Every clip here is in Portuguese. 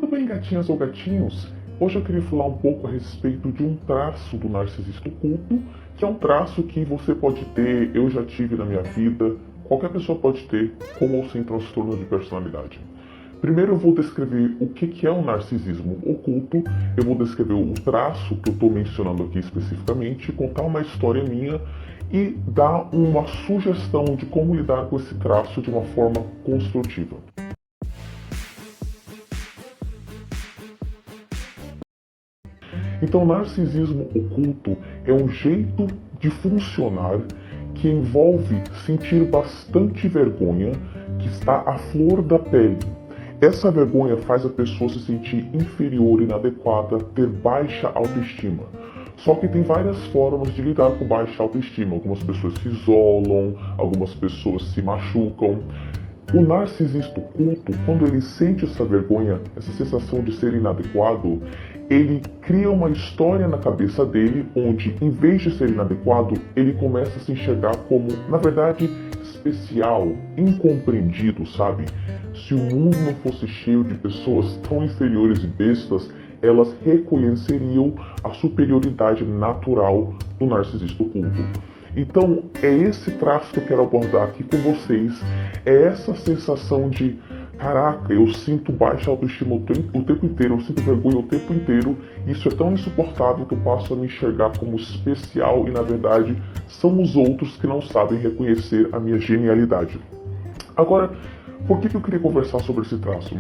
Tudo bem, gatinhas ou gatinhos? Hoje eu queria falar um pouco a respeito de um traço do narcisista oculto, que é um traço que você pode ter, eu já tive na minha vida, qualquer pessoa pode ter, com ou sem transtorno de personalidade. Primeiro eu vou descrever o que é o narcisismo oculto, eu vou descrever o traço que eu estou mencionando aqui especificamente, contar uma história minha e dar uma sugestão de como lidar com esse traço de uma forma construtiva. Então, o narcisismo oculto é um jeito de funcionar que envolve sentir bastante vergonha, que está à flor da pele. Essa vergonha faz a pessoa se sentir inferior, inadequada, ter baixa autoestima. Só que tem várias formas de lidar com baixa autoestima. Algumas pessoas se isolam, algumas pessoas se machucam. O narcisista oculto, quando ele sente essa vergonha, essa sensação de ser inadequado, ele cria uma história na cabeça dele onde, em vez de ser inadequado, ele começa a se enxergar como, na verdade, especial, incompreendido, sabe? Se o mundo não fosse cheio de pessoas tão inferiores e bestas, elas reconheceriam a superioridade natural do narcisista oculto. Então, é esse traço que eu quero abordar aqui com vocês, é essa sensação de caraca, eu sinto baixa autoestima o tempo inteiro, eu sinto vergonha o tempo inteiro, isso é tão insuportável que eu passo a me enxergar como especial e, na verdade, são os outros que não sabem reconhecer a minha genialidade. Agora, por que eu queria conversar sobre esse traço?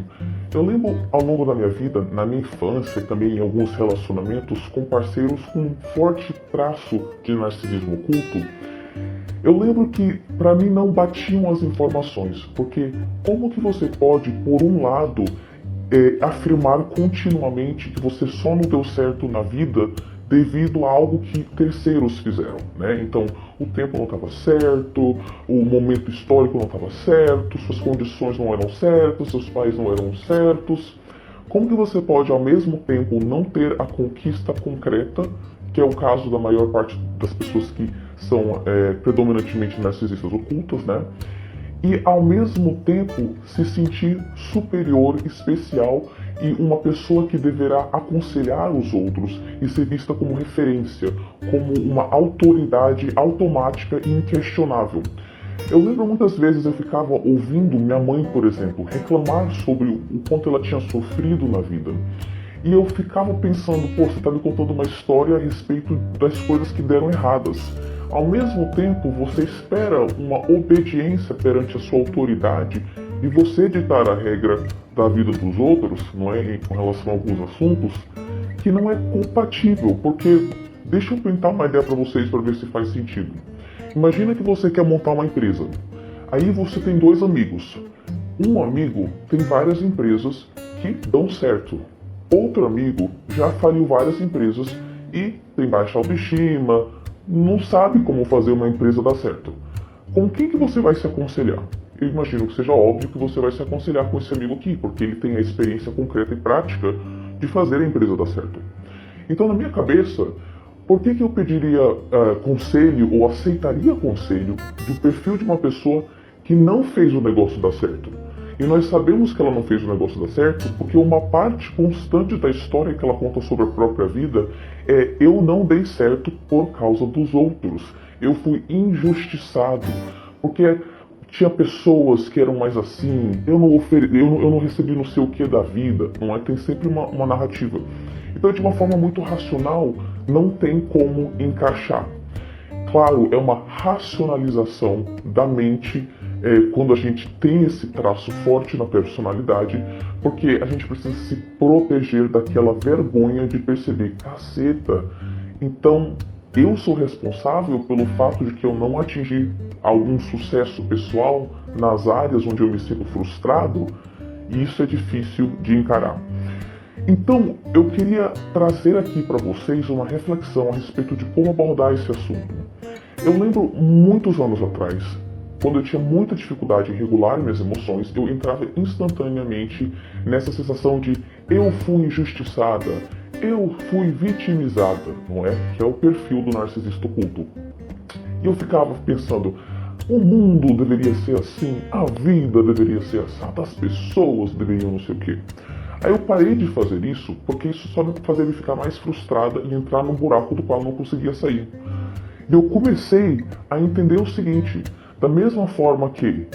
Eu lembro ao longo da minha vida, na minha infância e também em alguns relacionamentos com parceiros com um forte traço de narcisismo oculto. Eu lembro que para mim não batiam as informações, porque como que você pode, por um lado, afirmar continuamente que você só não deu certo na vida devido a algo que terceiros fizeram, né? Então, o tempo não estava certo, o momento histórico não estava certo, suas condições não eram certas, seus pais não eram certos. Como que você pode, ao mesmo tempo, não ter a conquista concreta, que é o caso da maior parte das pessoas que são predominantemente narcisistas ocultas, né? E, ao mesmo tempo, se sentir superior, especial e uma pessoa que deverá aconselhar os outros e ser vista como referência, como uma autoridade automática e inquestionável. Eu lembro muitas vezes eu ficava ouvindo minha mãe, por exemplo, reclamar sobre o quanto ela tinha sofrido na vida. E eu ficava pensando, pô, você está me contando uma história a respeito das coisas que deram erradas. Ao mesmo tempo, você espera uma obediência perante a sua autoridade e você ditar a regra da vida dos outros, não é, com relação a alguns assuntos, que não é compatível, porque deixa eu pintar uma ideia para vocês para ver se faz sentido. Imagina que você quer montar uma empresa. Aí você tem dois amigos. Um amigo tem várias empresas que dão certo. Outro amigo já faliu várias empresas e tem baixa autoestima, não sabe como fazer uma empresa dar certo. Com quem que você vai se aconselhar? Eu imagino que seja óbvio que você vai se aconselhar com esse amigo aqui, porque ele tem a experiência concreta e prática de fazer a empresa dar certo. Então, na minha cabeça, por que eu pediria conselho ou aceitaria conselho do perfil de uma pessoa que não fez o negócio dar certo? E nós sabemos que ela não fez o negócio dar certo porque uma parte constante da história que ela conta sobre a própria vida é: eu não dei certo por causa dos outros. Eu fui injustiçado porque tinha pessoas que eram mais assim, eu não recebi não sei o que da vida, não é? Tem sempre uma narrativa. Então, de uma forma muito racional, não tem como encaixar. Claro, é uma racionalização da mente quando a gente tem esse traço forte na personalidade, porque a gente precisa se proteger daquela vergonha de perceber, caceta, então eu sou responsável pelo fato de que eu não atingi algum sucesso pessoal nas áreas onde eu me sinto frustrado, e isso é difícil de encarar. Então, eu queria trazer aqui para vocês uma reflexão a respeito de como abordar esse assunto. Eu lembro muitos anos atrás, quando eu tinha muita dificuldade em regular minhas emoções, eu entrava instantaneamente nessa sensação de eu fui injustiçada, eu fui vitimizada, não é? Que é o perfil do narcisista oculto. E eu ficava pensando, o mundo deveria ser assim, a vida deveria ser assim, as pessoas deveriam não sei o quê. Aí eu parei de fazer isso porque isso só me fazia me ficar mais frustrada e entrar num buraco do qual eu não conseguia sair. E eu comecei a entender o seguinte, da mesma forma que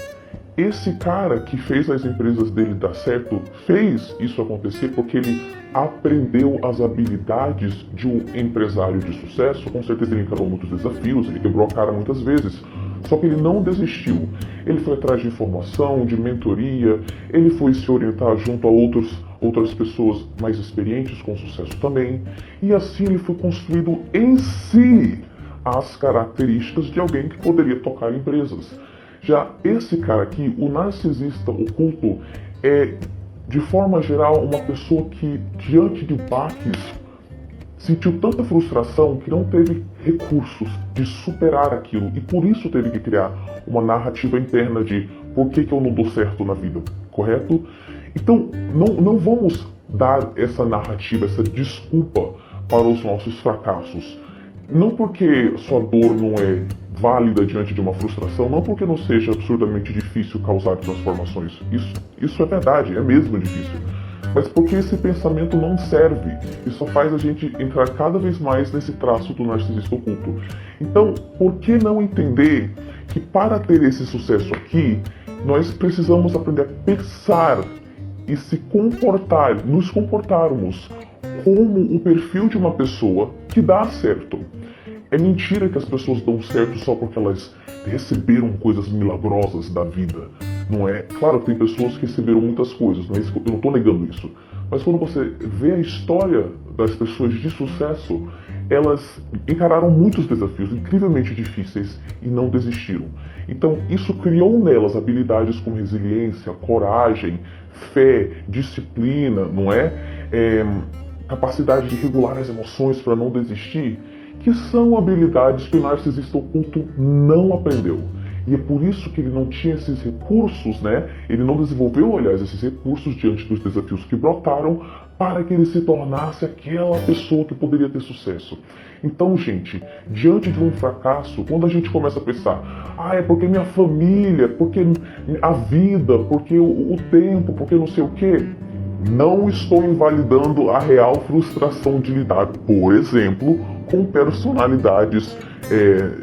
esse cara que fez as empresas dele dar certo, fez isso acontecer porque ele aprendeu as habilidades de um empresário de sucesso. Com certeza ele encarou muitos desafios, ele quebrou a cara muitas vezes, só que ele não desistiu. Ele foi atrás de informação, de mentoria, ele foi se orientar junto a outras pessoas mais experientes com sucesso também, e assim ele foi construindo em si as características de alguém que poderia tocar empresas. Já esse cara aqui, o narcisista oculto, é, de forma geral, uma pessoa que, diante de baques, sentiu tanta frustração que não teve recursos de superar aquilo e por isso teve que criar uma narrativa interna de por que eu não dou certo na vida, correto? Então, não vamos dar essa narrativa, essa desculpa para os nossos fracassos. Não porque sua dor não é válida diante de uma frustração, não porque não seja absurdamente difícil causar transformações. Isso é verdade, é mesmo difícil. Mas porque esse pensamento não serve e só faz a gente entrar cada vez mais nesse traço do narcisista oculto. Então, por que não entender que para ter esse sucesso aqui, nós precisamos aprender a pensar e se comportar, nos comportarmos como o perfil de uma pessoa que dá certo. É mentira que as pessoas dão certo só porque elas receberam coisas milagrosas da vida, não é? Claro que tem pessoas que receberam muitas coisas, eu não estou negando isso. Mas quando você vê a história das pessoas de sucesso, elas encararam muitos desafios incrivelmente difíceis e não desistiram. Então isso criou nelas habilidades como resiliência, coragem, fé, disciplina, não é? Capacidade de regular as emoções para não desistir, que são habilidades que o narcisista oculto não aprendeu. E é por isso que ele não tinha esses recursos, né? Ele não desenvolveu, aliás, esses recursos diante dos desafios que brotaram para que ele se tornasse aquela pessoa que poderia ter sucesso. Então, gente, diante de um fracasso, quando a gente começa a pensar, é porque minha família, porque a vida, porque o tempo, porque não sei o quê, não estou invalidando a real frustração de lidar, por exemplo, com personalidades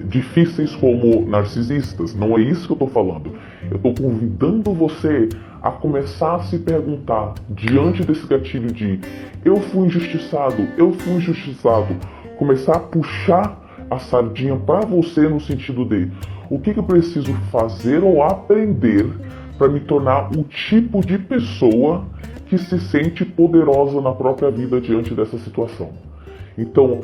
difíceis como narcisistas. Não é isso que eu estou falando. Eu estou convidando você a começar a se perguntar, diante desse gatilho de eu fui injustiçado, começar a puxar a sardinha para você no sentido de o que eu preciso fazer ou aprender para me tornar o tipo de pessoa que se sente poderosa na própria vida diante dessa situação. Então,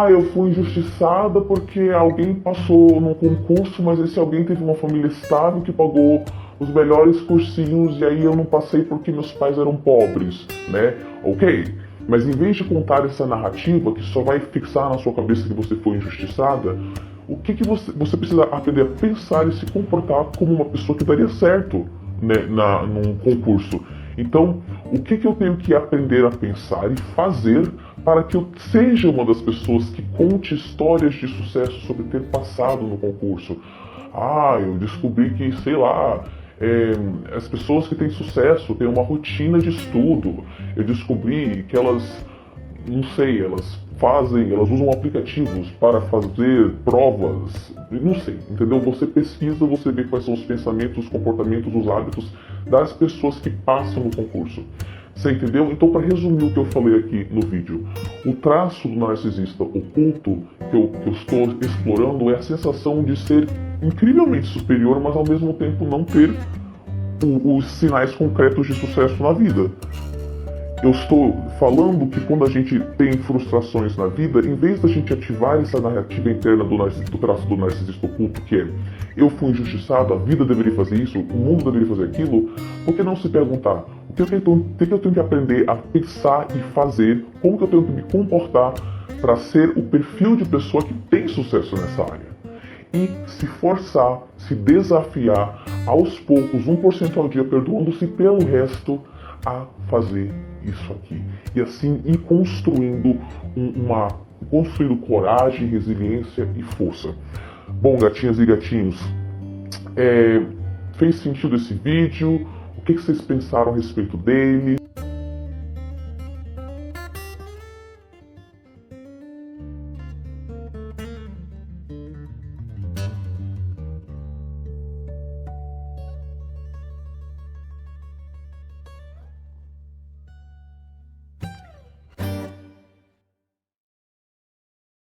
eu fui injustiçada porque alguém passou num concurso, mas esse alguém teve uma família estável que pagou os melhores cursinhos e aí eu não passei porque meus pais eram pobres, né? Ok, mas em vez de contar essa narrativa que só vai fixar na sua cabeça que você foi injustiçada, o que você precisa aprender a pensar e se comportar como uma pessoa que daria certo, né, num concurso. Então, o que eu tenho que aprender a pensar e fazer para que eu seja uma das pessoas que conte histórias de sucesso sobre ter passado no concurso? Eu descobri que, sei lá, as pessoas que têm sucesso têm uma rotina de estudo. Eu descobri que elas elas usam aplicativos para fazer provas, não sei, entendeu? Você pesquisa, você vê quais são os pensamentos, os comportamentos, os hábitos das pessoas que passam no concurso. Você entendeu? Então, para resumir o que eu falei aqui no vídeo, o traço do narcisista oculto que eu estou explorando é a sensação de ser incrivelmente superior, mas ao mesmo tempo não ter os sinais concretos de sucesso na vida. Eu estou falando que quando a gente tem frustrações na vida, em vez da gente ativar essa narrativa interna do traço do narcisista oculto, que é eu fui injustiçado, a vida deveria fazer isso, o mundo deveria fazer aquilo, por que não se perguntar o que eu tenho que aprender a pensar e fazer, como que eu tenho que me comportar para ser o perfil de pessoa que tem sucesso nessa área? E se forçar, se desafiar aos poucos, 1% ao dia, perdoando-se pelo resto, a fazer isso aqui. E assim ir construindo construindo coragem, resiliência e força. Bom, gatinhas e gatinhos, fez sentido esse vídeo? O que vocês pensaram a respeito dele?